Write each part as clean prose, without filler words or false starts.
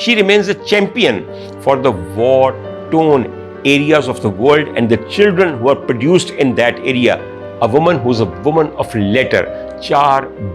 She remains a champion for the war-torn areas of the world and the children who are produced in that area. A woman who's a woman of letter. 4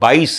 22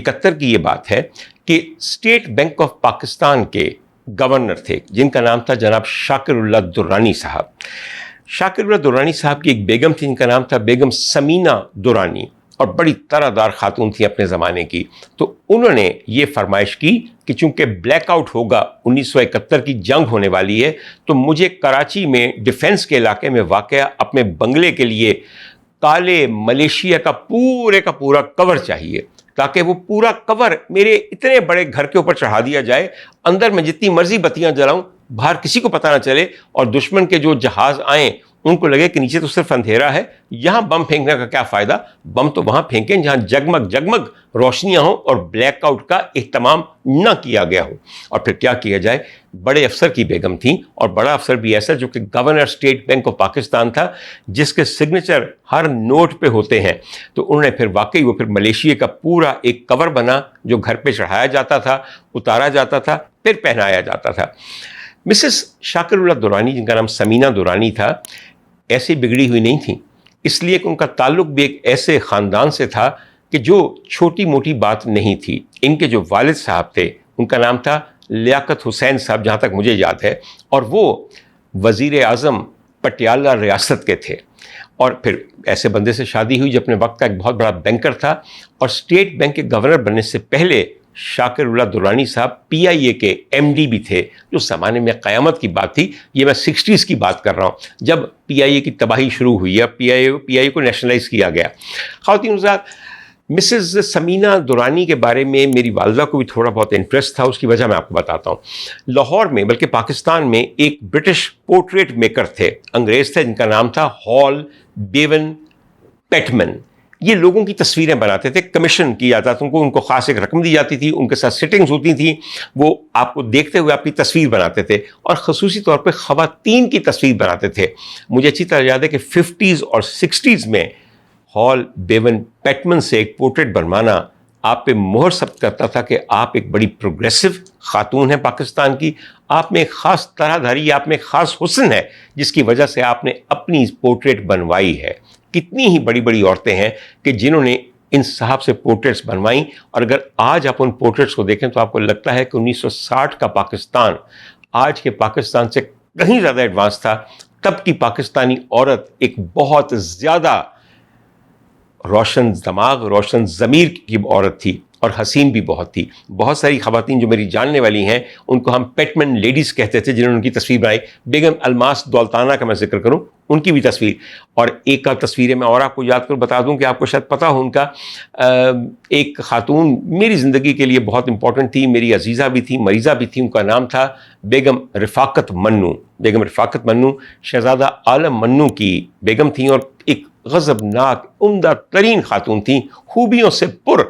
71 کی یہ بات ہے کہ state bank of Pakistan کے governor تھے جن کا نام تھا جناب شاکر اللہ درانی صاحب. شاکر اللہ درانی صاحب کی ایک بیگم تھی جن کا نام تھا بیگم سمینہ درانی، اور بڑی طرح دار خاتون تھی اپنے زمانے کی. تو انہوں نے یہ فرمائش کی کہ چونکہ بلیک آؤٹ ہوگا، 1971 کی جنگ ہونے والی ہے، تو مجھے کراچی میں ڈیفنس کے علاقے میں واقع اپنے بنگلے کے لیے کالے ملیشیا کا پورا کور چاہیے، تاکہ وہ پورا کور میرے اتنے بڑے گھر کے اوپر چڑھا دیا جائے، اندر میں جتنی مرضی بتیاں جلاؤں، باہر کسی کو پتہ نہ چلے، اور دشمن کے جو جہاز آئیں ان کو لگے کہ نیچے تو صرف اندھیرا ہے، یہاں بم پھینکنے کا کیا فائدہ، بم تو وہاں پھینکیں جہاں جگمگ روشنیاں ہوں اور بلیک آؤٹ کا اہتمام نہ کیا گیا ہو. اور پھر کیا کیا جائے، بڑے افسر کی بیگم تھیں، اور بڑا افسر بھی ایسا جو کہ governor state bank of Pakistan تھا، جس کے سگنیچر ہر نوٹ پہ ہوتے ہیں. تو انہوں نے پھر واقعی وہ پھر ملیشیا کا پورا ایک کور بنا جو گھر پہ چڑھایا جاتا تھا، اتارا جاتا تھا، پھر پہنایا جاتا تھا. مسز شاکر اللہ درانی جن کا نام سمینہ درانی تھا، ایسی بگڑی ہوئی نہیں تھیں، اس لیے کہ ان کا تعلق بھی ایک ایسے خاندان سے تھا کہ جو چھوٹی موٹی بات نہیں تھی. ان کے جو والد صاحب تھے ان کا نام تھا لیاقت حسین صاحب، جہاں تک مجھے یاد ہے، اور وہ وزیر اعظم پٹیالہ ریاست کے تھے. اور پھر ایسے بندے سے شادی ہوئی جو اپنے وقت کا ایک بہت بڑا بینکر تھا، اور اسٹیٹ بینک کے گورنر بننے سے پہلے شاکر اللہ درانی صاحب PIA کے MD بھی تھے، جو زمانے میں قیامت کی بات تھی. یہ میں 60s کی بات کر رہا ہوں جب PIA کی تباہی شروع ہوئی ہے، PIA کو نیشنلائز کیا گیا. خواتین حضرات، مسز سمینہ درانی کے بارے میں میری والدہ کو بھی تھوڑا بہت انٹرسٹ تھا، اس کی وجہ میں آپ کو بتاتا ہوں. لاہور میں بلکہ پاکستان میں ایک برٹش پورٹریٹ میکر تھے، انگریز تھے، جن کا نام تھا ہال بیون پیٹمن. یہ لوگوں کی تصویریں بناتے تھے، کمیشن کیا جاتا تھا ان کو خاص ایک رقم دی جاتی تھی، ان کے ساتھ سٹنگز ہوتی تھیں، وہ آپ کو دیکھتے ہوئے آپ کی تصویر بناتے تھے، اور خصوصی طور پہ خواتین کی تصویر بناتے تھے. مجھے اچھی طرح یاد ہے کہ 50s اور 60s میں ہال بیون پیٹمن سے ایک پورٹریٹ بنوانا آپ پہ مہر ثبت کرتا تھا کہ آپ ایک بڑی پروگریسو خاتون ہیں پاکستان کی، آپ میں ایک خاص طرح دھاری، آپ میں ایک خاص حسن ہے جس کی وجہ سے آپ نے اپنی پورٹریٹ بنوائی ہے. کتنی ہی بڑی بڑی عورتیں ہیں کہ جنہوں نے ان صاحب سے پورٹریٹس بنوائیں، اور اگر آج آپ ان پورٹریٹس کو دیکھیں تو آپ کو لگتا ہے کہ 1960 کا پاکستان آج کے پاکستان سے کہیں زیادہ ایڈوانس تھا. تب کی پاکستانی عورت ایک بہت زیادہ روشن دماغ، روشن ضمیر کی عورت تھی، اور حسین بھی بہت تھی. بہت ساری خواتین جو میری جاننے والی ہیں ان کو ہم پیٹمن لیڈیز کہتے تھے، جنہوں نے ان کی تصویر بنائی. بیگم الماس دولتانہ کا میں ذکر کروں، ان کی بھی تصویر، اور ایک کا تصویریں میں اور آپ کو یاد کر بتا دوں کہ آپ کو شاید پتہ ہو ان کا. ایک خاتون میری زندگی کے لیے بہت امپورٹنٹ تھی، میری عزیزہ بھی تھی، مریضہ بھی تھی، ان کا نام تھا بیگم رفاقت منو. بیگم رفاقت منو شہزادہ عالم منو کی بیگم تھیں، اور ایک غضبناک عمدہ ترین خاتون تھیں، خوبیوں سے پر.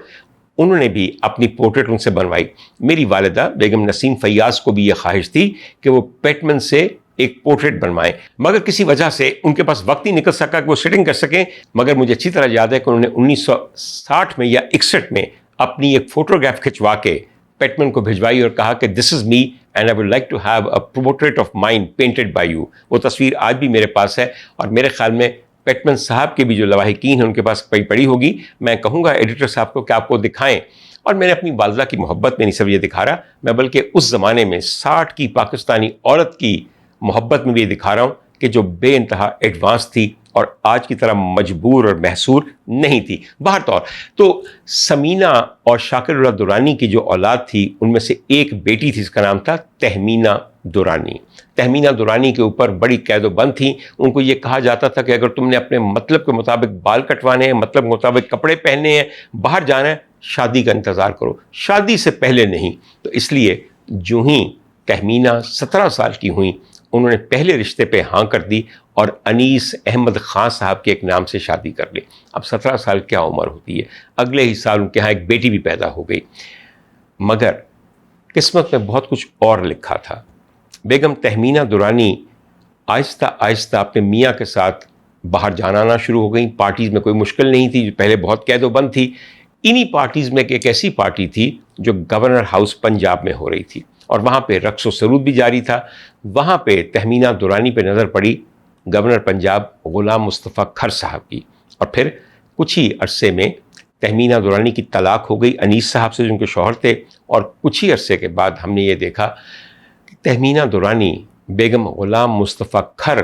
انہوں نے بھی اپنی پورٹریٹ ان سے بنوائی. میری والدہ بیگم نسیم فیاض کو بھی یہ خواہش تھی کہ وہ پیٹمن سے ایک پورٹریٹ بنوائیں، مگر کسی وجہ سے ان کے پاس وقت ہی نکل سکا کہ وہ سٹنگ کر سکیں. مگر مجھے اچھی طرح یاد ہے کہ انہوں نے 1960 میں یا 61 میں اپنی ایک فوٹوگراف کھنچوا کے پیٹمن کو بھجوائی اور کہا کہ this is me and I would like to have a portrait of mine painted by you. وہ تصویر آج بھی میرے پاس ہے، اور میرے خیال میں پیٹمن صاحب کے بھی جو لواحقین ہیں ان کے پاس پڑی ہوگی. میں کہوں گا ایڈیٹر صاحب کو کہ آپ کو دکھائیں. اور میں نے اپنی والدہ کی محبت میں نہیں صرف یہ دکھا رہا، میں بلکہ اس زمانے میں 60 کی پاکستانی عورت کی محبت میں بھی یہ دکھا رہا ہوں کہ جو بے انتہا ایڈوانس تھی اور آج کی طرح مجبور اور محصور نہیں تھی. باہر طور تو سمینہ اور شاکر اللہ درانی کی جو اولاد تھی ان میں سے ایک بیٹی تھی، اس کا نام تھا تہمینہ درانی. تہمینہ درانی کے اوپر بڑی قید و بند تھیں. ان کو یہ کہا جاتا تھا کہ اگر تم نے اپنے مطلب کے مطابق بال کٹوانے ہیں، مطلب کے مطابق کپڑے پہننے ہیں، باہر جانا ہے، شادی کا انتظار کرو، شادی سے پہلے نہیں. تو اس لیے جو ہی تہمینہ 17 سال کی ہوئیں، انہوں نے پہلے رشتے پہ ہاں کر دی اور انیس احمد خان صاحب کے ایک نام سے شادی کر لی. اب 17 سال کیا عمر ہوتی ہے، اگلے ہی سال ان کے ہاں ایک بیٹی بھی پیدا ہو گئی. مگر قسمت میں بہت کچھ اور لکھا تھا. بیگم تہمینہ درانی آہستہ آہستہ اپنے میاں کے ساتھ باہر جانا آنا شروع ہو گئیں. پارٹیز میں کوئی مشکل نہیں تھی، جو پہلے بہت قید و بند تھی. انہی پارٹیز میں ایک ایسی پارٹی تھی جو گورنر ہاؤس پنجاب میں ہو رہی تھی، اور وہاں پہ رقص و سرود بھی جاری تھا. وہاں پہ تہمینہ درانی پہ نظر پڑی گورنر پنجاب غلام مصطفیٰ کھر صاحب کی، اور پھر کچھ ہی عرصے میں تہمینہ دورانی کی طلاق ہو گئی انیس صاحب سے جو ان کے شوہر تھے، اور کچھ ہی عرصے کے بعد ہم نے یہ دیکھا کہ تہمینہ دورانی بیگم غلام مصطفیٰ کھر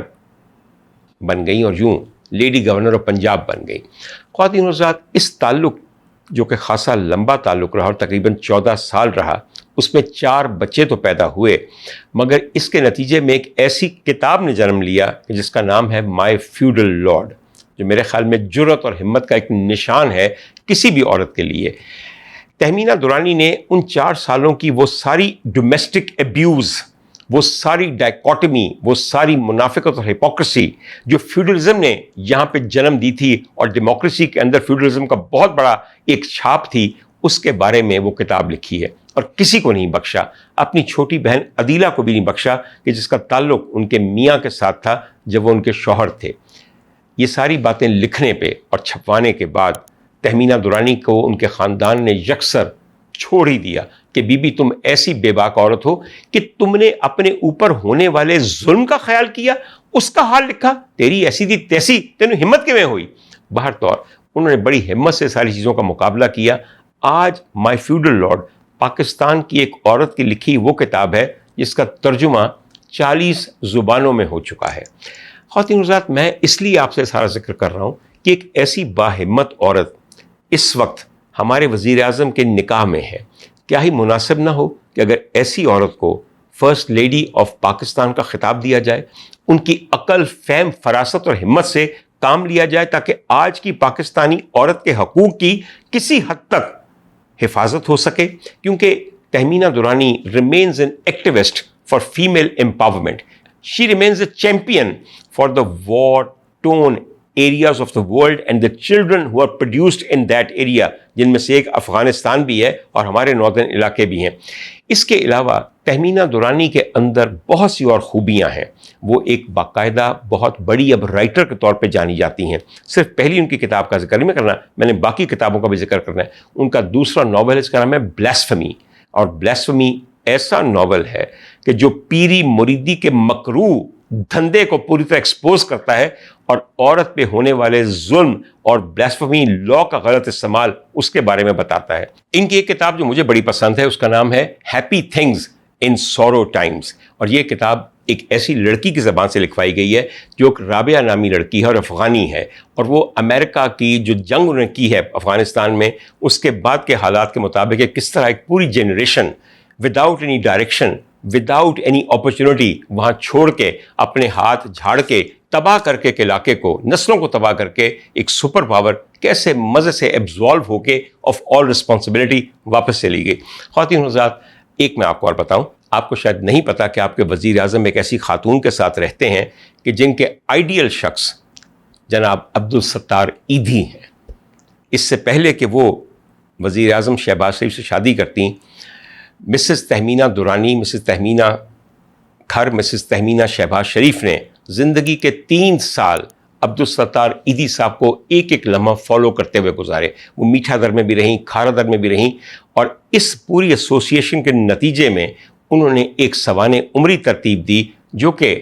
بن گئیں اور یوں لیڈی گورنر آف پنجاب بن گئیں۔ خواتین و حضرات، اس تعلق جو کہ خاصا لمبا تعلق رہا اور تقریباً 14 سال رہا، اس میں 4 بچے تو پیدا ہوئے، مگر اس کے نتیجے میں ایک ایسی کتاب نے جنم لیا جس کا نام ہے مائی فیوڈل لارڈ، جو میرے خیال میں جرأت اور ہمت کا ایک نشان ہے کسی بھی عورت کے لیے۔ تہمینہ دورانی نے ان 4 سالوں کی وہ ساری ڈومیسٹک ایبیوز، وہ ساری ڈائیکاٹمی، وہ ساری منافقت اور ہپوکریسی جو فیوڈلزم نے یہاں پہ جنم دی تھی اور ڈیموکریسی کے اندر فیوڈلزم کا بہت بڑا ایک چھاپ تھی، اس کے بارے میں وہ کتاب لکھی ہے، اور کسی کو نہیں بخشا، اپنی چھوٹی بہن عدیلہ کو بھی نہیں بخشا کہ جس کا تعلق ان کے میاں کے ساتھ تھا جب وہ ان کے شوہر تھے۔ یہ ساری باتیں لکھنے پہ اور چھپوانے کے بعد تہمینہ دورانی کو ان کے خاندان نے یکسر چھوڑ ہی دیا کہ بی بی تم ایسی بے باک عورت ہو کہ تم نے اپنے اوپر ہونے والے ظلم کا خیال کیا، اس کا حال لکھا، تیری ایسی دی تیسی، تینوں ہمت کیویں ہوئی؟ بہر طور انہوں نے بڑی ہمت سے ساری چیزوں کا مقابلہ کیا۔ آج مائی فیوڈل لارڈ پاکستان کی ایک عورت کی لکھی وہ کتاب ہے جس کا ترجمہ 40 زبانوں میں ہو چکا ہے۔ خواتین حضرات، میں اس لیے آپ سے سارا ذکر کر رہا ہوں کہ ایک ایسی باہمت عورت اس وقت ہمارے وزیر اعظم کے نکاح میں ہے، کیا ہی مناسب نہ ہو کہ اگر ایسی عورت کو فرسٹ لیڈی آف پاکستان کا خطاب دیا جائے، ان کی عقل، فہم، فراست اور ہمت سے کام لیا جائے تاکہ آج کی پاکستانی عورت کے حقوق کی کسی حد تک حفاظت ہو سکے، کیونکہ Tahmina Durrani remains an activist for female empowerment. She remains a champion for the war-torn areas of the world and the children who are produced in that area, جن میں سے ایک افغانستان بھی ہے اور ہمارے ناردرن علاقے بھی ہیں۔ اس کے علاوہ تہمینہ دورانی کے اندر بہت سی اور خوبیاں ہیں۔ وہ ایک باقاعدہ بہت بڑی اب رائٹر کے طور پہ جانی جاتی ہیں۔ صرف پہلی ان کی کتاب کا ذکر نہیں کرنا، میں نے باقی کتابوں کا بھی ذکر کرنا ہے۔ ان کا دوسرا ناول اس کا نام ہے بلیسفمی، اور بلیسفمی ایسا ناول ہے کہ جو پیری مریدی کے مکروہ دھندے کو پوری طرح ایکسپوز کرتا ہے اور عورت پہ ہونے والے ظلم اور بلیسفمی لا کا غلط استعمال اس کے بارے میں بتاتا ہے۔ ان کی ایک کتاب جو مجھے بڑی پسند ہے اس کا نام ہے happy things in sorrow times, اور یہ کتاب ایک ایسی لڑکی کی زبان سے لکھوائی گئی ہے جو ایک رابعہ نامی لڑکی ہے اور افغانی ہے، اور وہ امریکہ کی جو جنگ انہوں نے کی ہے افغانستان میں اس کے بعد کے حالات کے مطابق ہے، کس طرح ایک پوری generation without any direction, without any opportunity وہاں چھوڑ کے اپنے ہاتھ جھاڑ کے تباہ کر کے علاقے کو، نسلوں کو تباہ کر کے ایک سپر پاور کیسے مزے سے ایبزالو ہو کے آف آل رسپانسبلٹی واپس چلی گئی۔ خواتین حضرات، ایک میں آپ کو اور بتاؤں، آپ کو شاید نہیں پتا کہ آپ کے وزیر اعظم ایک ایسی خاتون کے ساتھ رہتے ہیں کہ جن کے آئیڈیل شخص جناب عبدالستار ایدھی ہیں۔ اس سے پہلے کہ وہ وزیر اعظم شہباز شریف سے شادی کرتیں، Mrs Tahmina Durrani, Mrs Tahmina Khar, Mrs Tahmina Shahbaz Sharif نے زندگی کے 3 سال عبدالستار ایدھی صاحب کو ایک ایک لمحہ فالو کرتے ہوئے گزارے۔ وہ میٹھا در میں بھی رہیں، کھارا در میں بھی رہیں، اور اس پوری ایسوسیشن کے نتیجے میں انہوں نے ایک سوانح عمری ترتیب دی جو کہ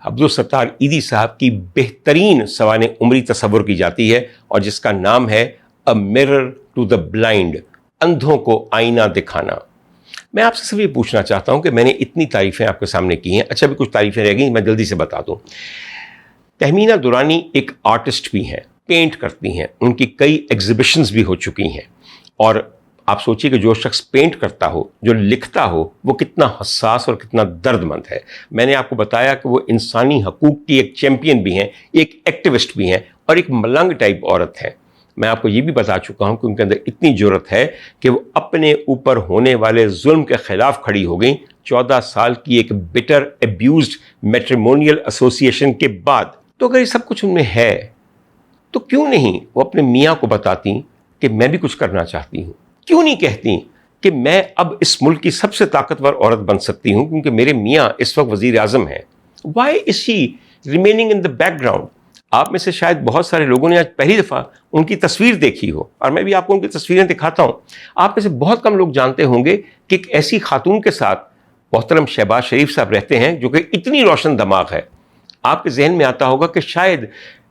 عبدالستار ایدھی صاحب کی بہترین سوانح عمری تصور کی جاتی ہے، اور جس کا نام ہے a mirror to the blind, اندھوں کو آئینہ دکھانا۔ میں آپ سے صرف یہ پوچھنا چاہتا ہوں کہ میں نے اتنی تعریفیں آپ کے سامنے کی ہیں، اچھا بھی کچھ تعریفیں رہ گئیں، میں جلدی سے بتا دوں۔ تہمینہ دورانی ایک آرٹسٹ بھی ہیں، پینٹ کرتی ہیں، ان کی کئی ایگزیبیشنز بھی ہو چکی ہیں، اور آپ سوچیے کہ جو شخص پینٹ کرتا ہو، جو لکھتا ہو، وہ کتنا حساس اور کتنا درد مند ہے۔ میں نے آپ کو بتایا کہ وہ انسانی حقوق کی ایک چیمپئن بھی ہیں، ایک ایکٹیوسٹ بھی ہیں، اور ایک ملنگ ٹائپ عورت ہے۔ میں آپ کو یہ بھی بتا چکا ہوں کہ ان کے اندر اتنی جرأت ہے کہ وہ اپنے اوپر ہونے والے ظلم کے خلاف کھڑی ہو گئیں 14 سال کی ایک بٹر ایبیوزڈ میٹریمونیل ایسوسیشن کے بعد۔ تو اگر یہ سب کچھ ان میں ہے تو کیوں نہیں وہ اپنے میاں کو بتاتی کہ میں بھی کچھ کرنا چاہتی ہوں؟ کیوں نہیں کہتی کہ میں اب اس ملک کی سب سے طاقتور عورت بن سکتی ہوں کیونکہ میرے میاں اس وقت وزیر اعظم ہیں؟ Why is she remaining in the background? آپ میں سے شاید بہت سارے لوگوں نے آج پہلی دفعہ ان کی تصویر دیکھی ہو، اور میں بھی آپ کو ان کی تصویریں دکھاتا ہوں۔ آپ میں سے بہت کم لوگ جانتے ہوں گے کہ ایک ایسی خاتون کے ساتھ محترم شہباز شریف صاحب رہتے ہیں جو کہ اتنی روشن دماغ ہے۔ آپ کے ذہن میں آتا ہوگا کہ شاید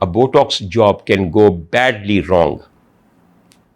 A Botox job can go badly wrong।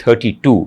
32।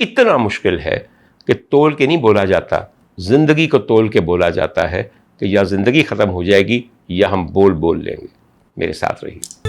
اتنا مشکل ہے کہ تول کے نہیں بولا جاتا، زندگی کو تول کے بولا جاتا ہے کہ یا زندگی ختم ہو جائے گی یا ہم بول لیں گے۔ میرے ساتھ رہیے۔